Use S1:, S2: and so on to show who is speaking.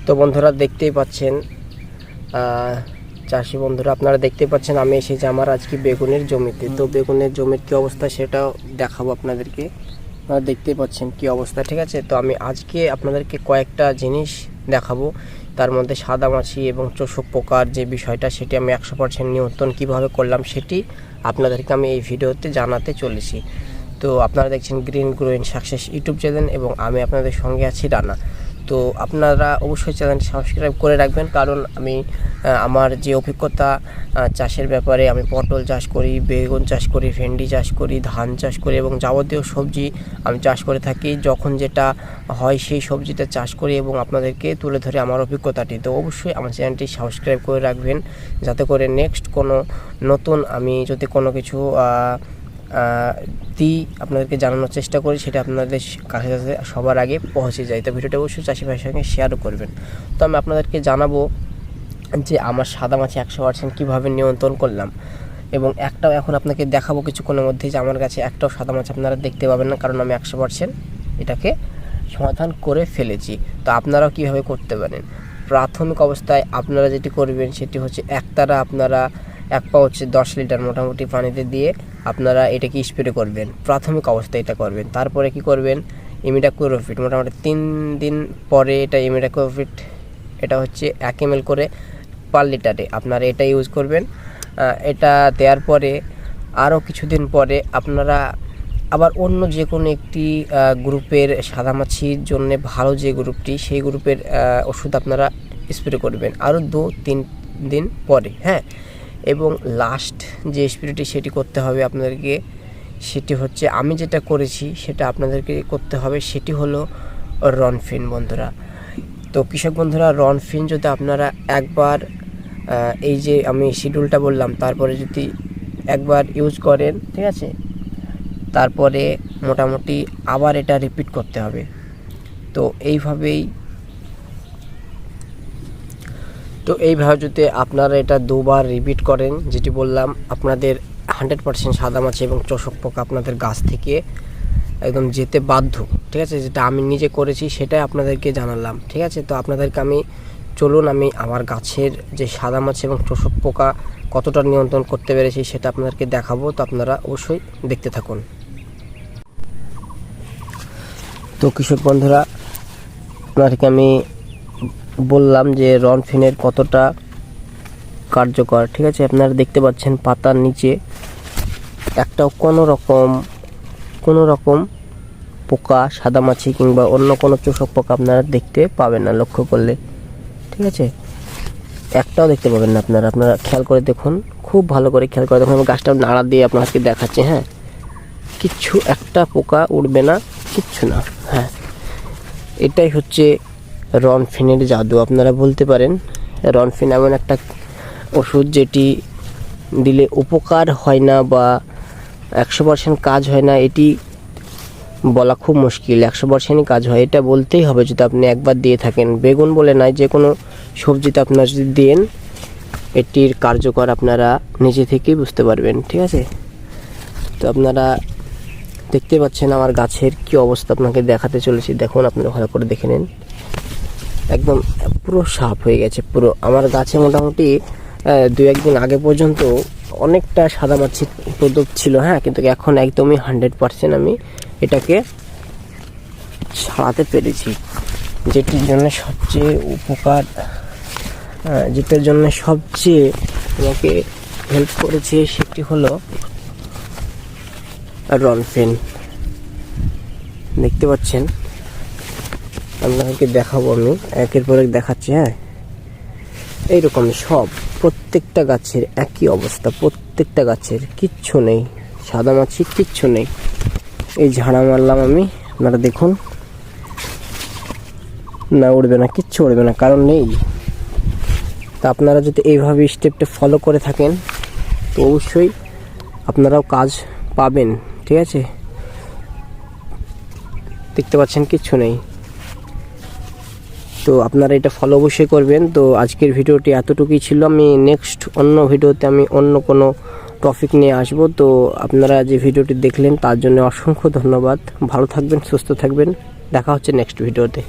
S1: তো বন্ধুরা দেখতেই পাচ্ছেন, চাষি বন্ধুরা আপনারা দেখতে পাচ্ছেন আমি এসেছি আমার আজকে বেগুনের জমিতে। তো বেগুনের জমির কী অবস্থা সেটাও দেখাবো আপনাদেরকে। আপনারা দেখতেই পাচ্ছেন কী অবস্থা, ঠিক আছে। তো আমি আজকে আপনাদেরকে কয়েকটা জিনিস দেখাবো, তার মধ্যে সাদামাছি এবং চোষক পোকার যে বিষয়টা সেটি আমি 100% নিয়ন্ত্রণ কীভাবে করলাম সেটি আপনাদেরকে আমি এই ভিডিওতে জানাতে চলেছি। তো আপনারা দেখছেন green growing success YouTube channel এবং আমি আপনাদের সঙ্গে আছি রানা। তো আপনারা অবশ্যই চ্যানেলটি সাবস্ক্রাইব করে রাখবেন, কারণ আমি আমার যে অভিজ্ঞতা চাষের ব্যাপারে, আমি পটল চাষ করি, বেগুন চাষ করি, ভেন্ডি চাষ করি, ধান চাষ করি এবং যাবতীয় সবজি আমি চাষ করে থাকি। যখন যেটা হয় সেই সবজিটা চাষ করি এবং আপনাদেরকে তুলে ধরে আমার অভিজ্ঞতাটি। তো অবশ্যই আমার চ্যানেলটি সাবস্ক্রাইব করে রাখবেন, যাতে করে নেক্সট কোনো নতুন আমি যদি কোনো কিছু আপনাদেরকে জানানোর চেষ্টা করি সেটা আপনাদের কাছে সবার আগে পৌঁছে যায়। তো ভিডিওটা অবশ্যই চাষি ভাইয়ের সঙ্গে শেয়ারও করবেন। তো আমি আপনাদেরকে জানাবো যে আমার সাদামাছি 100% কীভাবে নিয়ন্ত্রণ করলাম, এবং একটাও এখন আপনাকে দেখাবো কিছুক্ষণের মধ্যে যে আমার কাছে একটাও সাদামাছি আপনারা দেখতে পাবেন না, কারণ আমি 100% এটাকে সমাধান করে ফেলেছি। তো আপনারাও কীভাবে করতে পারেন। প্রাথমিক অবস্থায় আপনারা যেটি করবেন সেটি হচ্ছে একতারা আপনারা 1 পাউচ 10 লিটার মোটামুটি পানিতে দিয়ে আপনারা এটাকে স্প্রে করবেন। প্রাথমিক অবস্থায় এটা করবেন। তারপরে কি করবেন, ইমিডাক্লোরোপিড মোটামুটি 3 দিন পরে এটা ইমিডাক্লোরোপিড এটা হচ্ছে 1 ml করে পার লিটারে আপনারা এটা ইউজ করবেন। এটা দেওয়ার পরে আরও কিছুদিন পরে আপনারা আবার অন্য যে কোনো একটি গ্রুপের সাদামাছির জন্য ভালো যে গ্রুপটি সেই গ্রুপের ওষুধ আপনারা স্প্রে করবেন আরও 2-3 দিন পরে, হ্যাঁ। এবং লাস্ট যে স্প্রেটি সেটি করতে হবে আপনাদেরকে, সেটি হচ্ছে আমি যেটা করেছি সেটা আপনাদেরকে করতে হবে, সেটি হলো রনফিন বন্ধুরা। তো কৃষক বন্ধুরা, রনফিন যদি আপনারা একবার এই যে আমি শিডিউলটা বললাম তারপরে যদি একবার ইউজ করেন, ঠিক আছে, তারপরে মোটামুটি আবার এটা রিপিট করতে হবে। তো এইভাবে যদি আপনারা এটা 2 বার রিপিট করেন, যেটি বললাম, আপনাদের 100% সাদামাছি এবং চোষক পোকা আপনাদের গাছ থেকে একদম যেতে বাধ্য, ঠিক আছে। যেটা আমি নিজে করেছি সেটাই আপনাদেরকে জানালাম, ঠিক আছে। তো আপনাদেরকে আমি আমি আমার গাছের যে সাদামাছি এবং চোষক পোকা কতটা নিয়ন্ত্রণ করতে পেরেছি সেটা আপনাদেরকে দেখাবো। তো আপনারা অবশ্যই দেখতে থাকুন। তো কৃষক বন্ধুরা, আপনাদেরকে আমি বললাম যে রনফিনের কতটা কার্যকর, ঠিক আছে। আপনারা দেখতে পাচ্ছেন পাতার নিচে একটাও কোনো রকম পোকা, সাদামাছি কিংবা অন্য কোনো চোষক পোকা আপনারা দেখতে পাবেন না লক্ষ্য করলে, ঠিক আছে। একটাও দেখতে পাবেন না আপনারা খেয়াল করে দেখুন, খুব ভালো করে খেয়াল করে দেখুন। আমি গাছটা নাড়া দিয়ে আপনাকে দেখাচ্ছি, হ্যাঁ, কিচ্ছু একটা পোকা উঠবে না, কিচ্ছু না, হ্যাঁ। এটাই হচ্ছে রনফিনের জাদু আপনারা বলতে পারেন। রনফিন এমন একটা ওষুধ যেটি দিলে উপকার হয় না বা 100% কাজ হয় না, এটি বলা খুব মুশকিল। 100%ই কাজ হয়, এটা বলতেই হবে যদি আপনি একবার দিয়ে থাকেন। বেগুন বলে নয়, যে কোনো সবজিতে আপনারা যদি দেন এটির কার্যকর আপনারা নিজে থেকেই বুঝতে পারবেন, ঠিক আছে। তো আপনারা দেখতে পাচ্ছেন আমার গাছের কি অবস্থা, আপনাকে দেখাতে চলেছি। দেখুন, আপনারা ভালো করে দেখে নিন, একদম পুরো সাফ হয়ে গেছে পুরো। আমার গাছে মোটামুটি 2-1 দিন আগে পর্যন্ত অনেকটা সাদামাছির উপদ্রব ছিল, হ্যাঁ, কিন্তু এখন একদমই 100% আমি এটাকে ছাড়াতে পেরেছি। যেটার জন্য সবচেয়ে আমাকে হেল্প করেছে সেটি হলো রনফিন। দেখতে পাচ্ছেন, আপনাদেরকে দেখাবো, আমি একের পর এক দেখাচ্ছি, হ্যাঁ। এইরকম প্রত্যেকটা গাছের একই অবস্থা, প্রত্যেকটা গাছের কিচ্ছু নেই, সাদামাছি কিচ্ছু নেই। এই ঝাড়া মারলাম আমি, আপনারা দেখুন না, উঠবে না, কিচ্ছু উঠবে না, কারণ নেই। তা আপনারা যদি এইভাবে স্টেপটা ফলো করে থাকেন তো অবশ্যই আপনারাও কাজ পাবেন, ঠিক আছে। দেখতে পাচ্ছেন কিচ্ছু নেই, তো আপনারা এটা ফলো অবশ্যই করবেন। তো আজকের ভিডিওটি এতটুকুই ছিল। আমি নেক্সট অন্য ভিডিওতে আমি অন্য কোনো টপিক নিয়ে আসব। তো আপনারা যে ভিডিওটি দেখলেন তার জন্য অসংখ্য ধন্যবাদ। ভালো থাকবেন, সুস্থ থাকবেন, দেখা হচ্ছে নেক্সট ভিডিওতে।